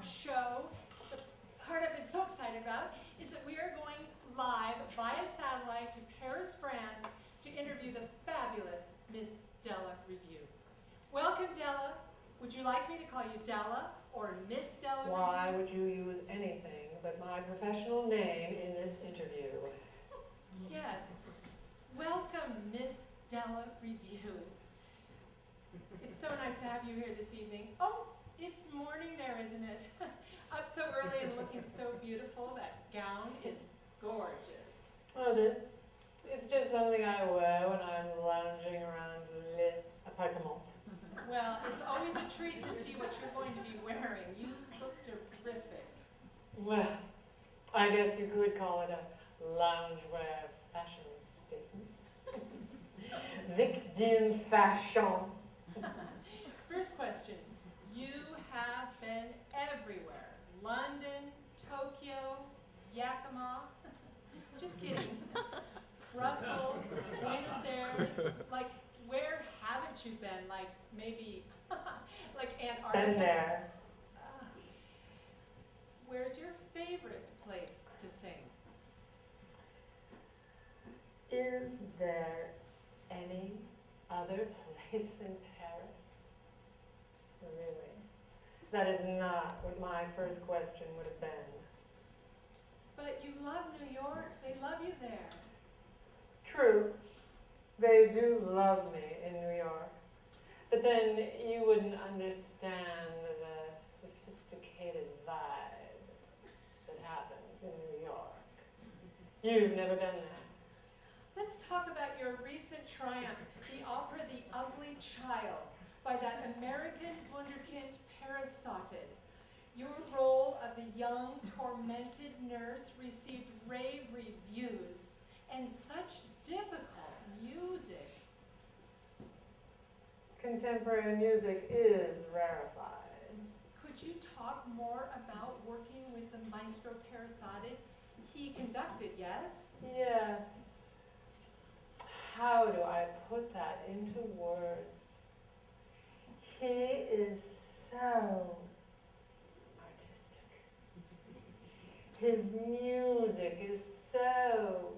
show, the part I've been so excited about, is that we are going live via satellite to Paris, France, to interview the fabulous Miss Della Revu. Welcome, Della. Would you like me to call you Della or Miss Della Revu? Why would you use anything but my professional name in this interview? Yes. Welcome, Miss Della Revu. It's so nice to have you here this evening. Oh, it's morning there, isn't it? Up so early and looking so beautiful. That gown is gorgeous. Well, it's just something I wear when I'm lounging around l'appartement. Well, it's always a treat to see what you're going to be wearing. You look terrific. Well, I guess you could call it a loungewear fashion statement. Victime fashion. First question. You have been everywhere. London, Tokyo, Yakima. Just kidding. Brussels, Buenos Aires. Like, where haven't you been? Like, maybe, like Antarctica? Been there. Where's your favorite place to sing? Is there any other place than Paris? Really? That is not what my first question would have been. But you love New York. They love you there. True. They do love me in New York. But then you wouldn't understand the sophisticated vibe that happens in New York. You've never been there. Let's talk about your recent triumph, the opera The Ugly Child, by that American wunderkind Parasotted. Your role of the young, tormented nurse received rave reviews and such difficult music. Contemporary music is rarefied. Could you talk more about working with the maestro Parasotted? He conducted, yes? Yes. How do I put that into words? He is so artistic. His music is so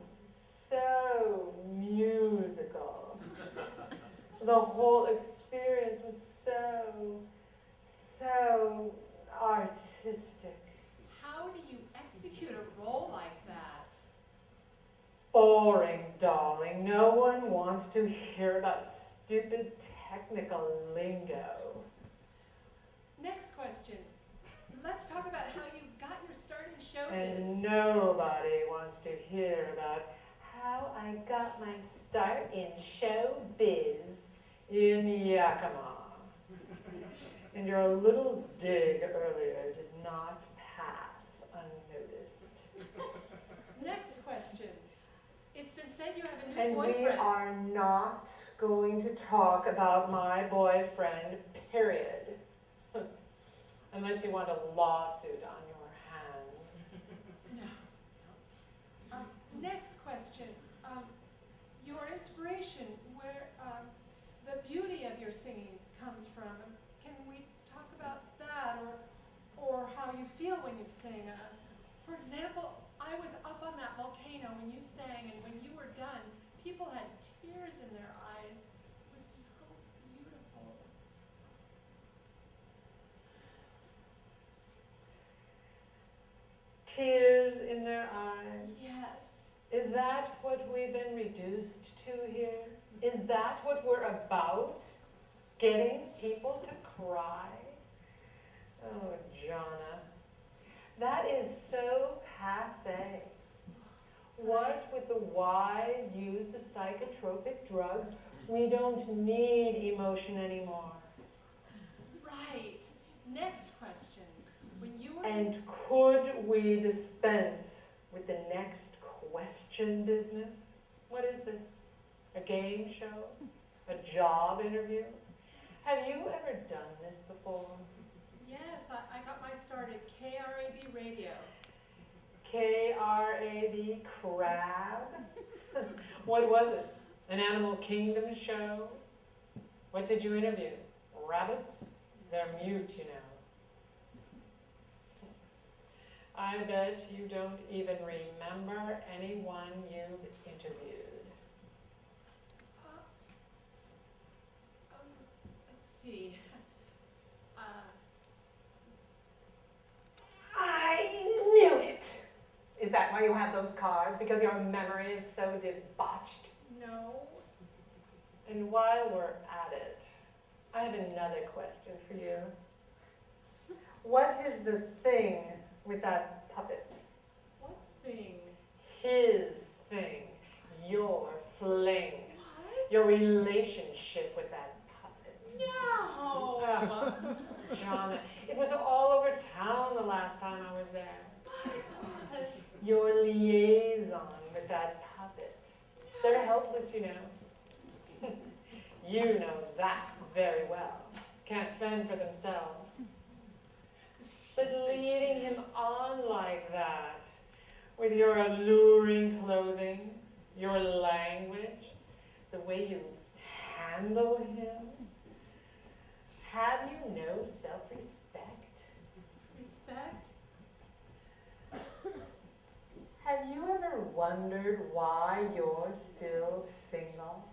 musical. The whole experience was so artistic. How do you execute a role like that? Boring, darling. No one wants to hear about stupid technical lingo. Next question. Let's talk about how you got your start in showbiz. And nobody wants to hear about how I got my start in showbiz in Yakima. And your little dig earlier did not pass unnoticed. Next question. It's been said you have a new And boyfriend. we are not going to talk about my boyfriend, period. Unless you want a lawsuit on your hands. No. Next question. Your inspiration, where the beauty of your singing comes from. Can we talk about that, or how you feel when you sing? For example, I was up on that volcano when you sang, and when you were done, people had tears in their eyes. It was so beautiful. Tears in their eyes. Yes. Is that what we've been reduced to here? Is that what we're about? Getting people to cry? Oh, Janna, that is so passé. What with the wide use of psychotropic drugs, we don't need emotion anymore. Right. Next question. When you were And could we dispense with the next question business? What is this? A game show? A job interview? Have you ever done this before? Yes, I got my start at KRAB Radio. KRAB, crab? What was it? An Animal Kingdom show? What did you interview? Rabbits? They're mute, you know. I bet you don't even remember anyone you've interviewed. Let's see. I knew it! Is that why you have those cards? Because your memory is so debauched? No. And while we're at it, I have another question for you. What is the thing with that puppet? What thing? His thing. Your fling. What? Your relationship with that puppet. No! Janna, it was all over town the last time I was there. Yes. Your liaison with that puppet. They're helpless, you know. You know that very well. Can't fend for themselves. But leading him on like that, with your alluring clothing, your language, the way you handle him, have you no self-respect? Respect? Have you ever wondered why you're still single?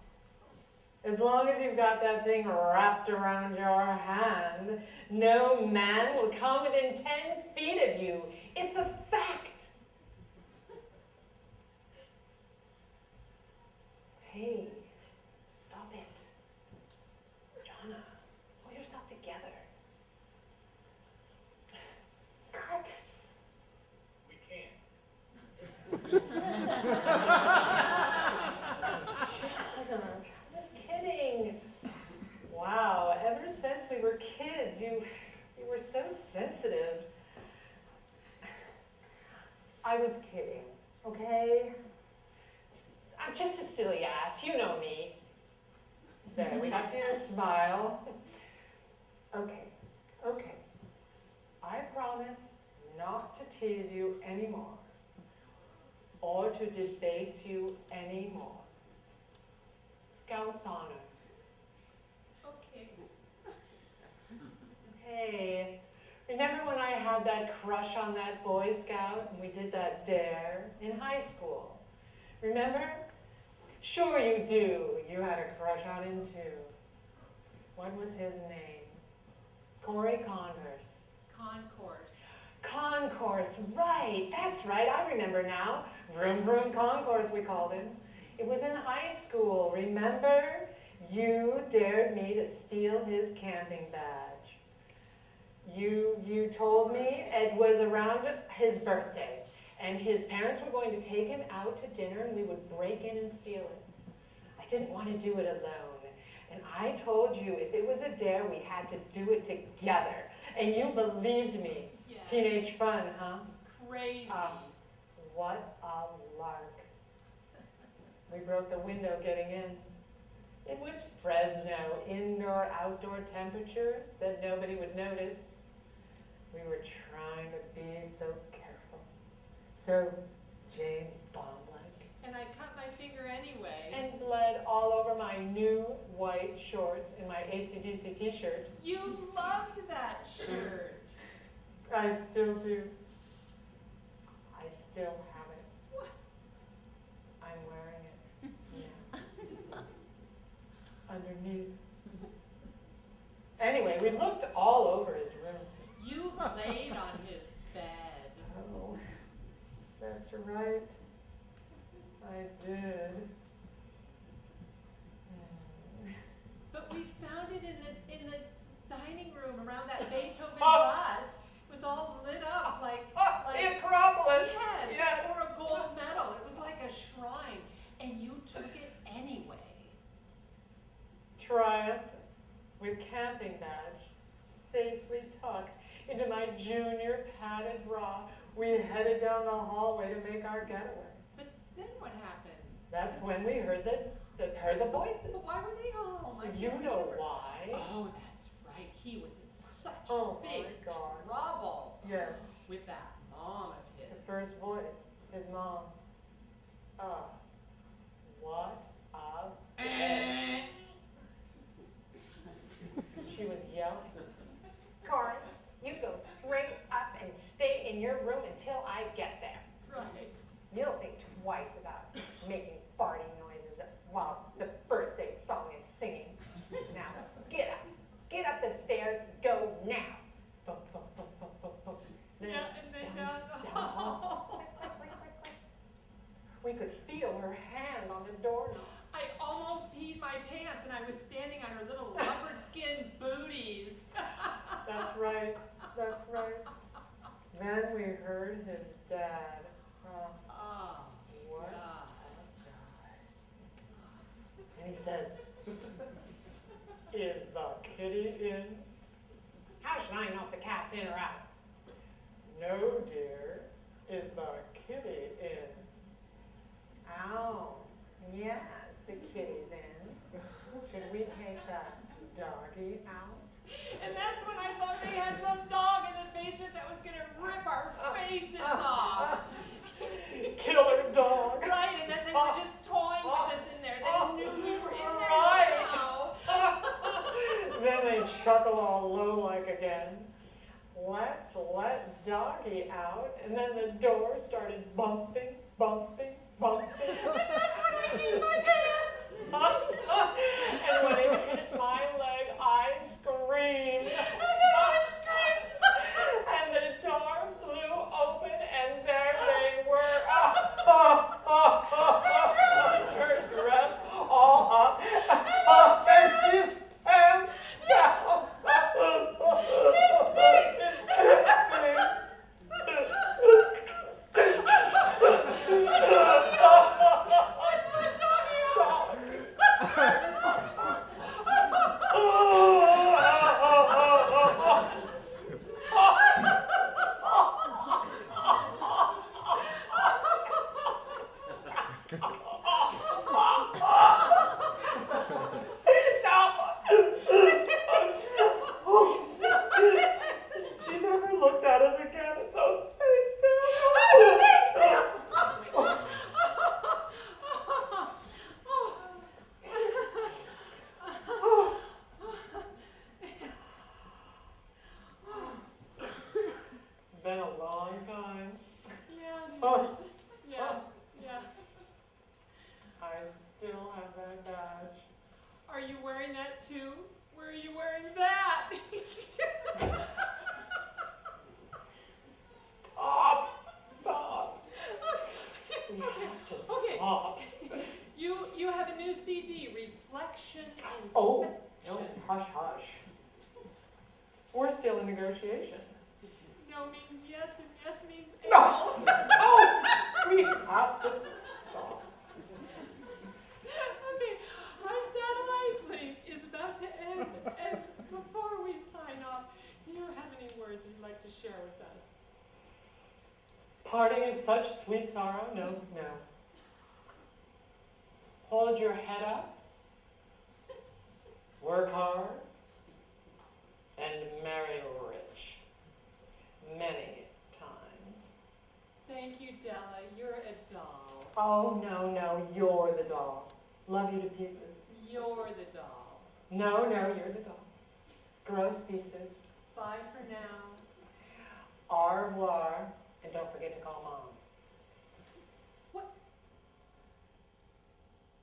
As long as you've got that thing wrapped around your hand, no man will come within 10 feet of you. It's a fact. Hey, stop it. Janna, pull yourself together. Cut. We can't. I'm just kidding. Wow, ever since we were kids, you were so sensitive. I was kidding, okay? I'm just a silly ass, you know me. There, we got you a smile. Okay, okay. I promise not to tease you anymore, or to debase you anymore. Scout's honor. Okay. Hey, remember when I had that crush on that Boy Scout and we did that dare in high school? Remember? Sure you do. You had a crush on him too. What was his name? Corey Converse. Concourse. Concourse, right. That's right. I remember now. Vroom Vroom Concourse, we called him. It was in high school. Remember? You dared me to steal his camping badge. You told me it was around his birthday, and his parents were going to take him out to dinner, and we would break in and steal it. I didn't want to do it alone, and I told you if it was a dare, we had to do it together, and you believed me. Yes. Teenage fun, huh? Crazy. What a lark. We broke the window getting in. It was Fresno, indoor-outdoor temperature, said nobody would notice. We were trying to be so careful, so James Bond-like. And I cut my finger anyway. And bled all over my new white shorts and my AC/DC t-shirt. You loved that shirt. I still do. I still have it. What? I'm wearing it now. Underneath. Anyway, we looked all over his room. You laid on his bed. Oh, that's right. I did. But we found it in the dining room around that Beethoven Oh. bust. It was all lit up like The Acropolis! yes, Yes. or a gold medal. It was like a shrine, and you took it anyway. Triumphant, with camping badge, safely tucked into my junior padded bra, we headed down the hallway to make our getaway. But then what happened? That's when we heard the voices. But why were they home? I You can't know remember. why. Oh, that's right. He was in such Oh my big God. trouble Yes, with that mom of his. the first voice, his mom. What a bitch. She was yelling. Corin, you go straight up and stay in your room until stairs. Go now. Bump, bump, bump, bump, bump, bump. Then Yeah, and they bounce down. down the hall. We could feel her hand on the doorknob. I almost peed my pants and I was standing on her little leopard skin booties. That's right. That's right. Then we heard his dad. Oh, What? God. And he says, "Is the kitty in?" How should I know if the cat's in or out? "No, dear. Is the kitty in?" "Oh, yes, the kitty's in. Should we take that doggy out?" And that's when I thought they had some dog in the basement that was gonna rip our faces off. Killer dog. Right, and then they were just toying with us in there. They knew we were in there Right. somehow. Then they chuckle all low-like again. "Let's let doggy out." And then the door started bumping, bumping, bumping. And that's when I peed my pants. And when it hit my leg, I screamed. And then I screamed. And the door flew open, and there they were. Her dress all up, and his pants down. His She never looked at us again at those faces. It's been a long time. Yeah, it is. Yeah. I still have that badge. Are you wearing that too? Where are you wearing that? Stop. We have to Okay. stop. You have a new CD, Reflection Inspection. Oh, no, it's hush hush. We're still in negotiation. No means yes and yes means No. no. No, we have to stop. Okay, our satellite link is about to end, and before we sign off, do you have any words you'd like to share with us? Parting is such sweet sorrow. No. Hold your head up. Work hard. And marry rich. Many times. Thank you, Della. You're a doll. Oh, no, you're the doll. Love you to pieces. You're the doll. No, you're the doll. Gross pieces. Bye for now. Au revoir. And don't forget to call Mom.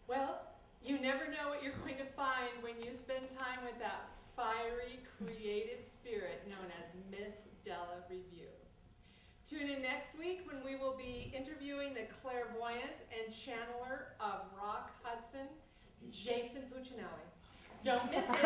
Well, you never know what you're going to find when you spend time with that fiery, creative spirit known as Miss Della Revu. Tune in next week when we will be interviewing the clairvoyant and channeler of Rock Hudson, Jason Puccinelli. Don't miss it.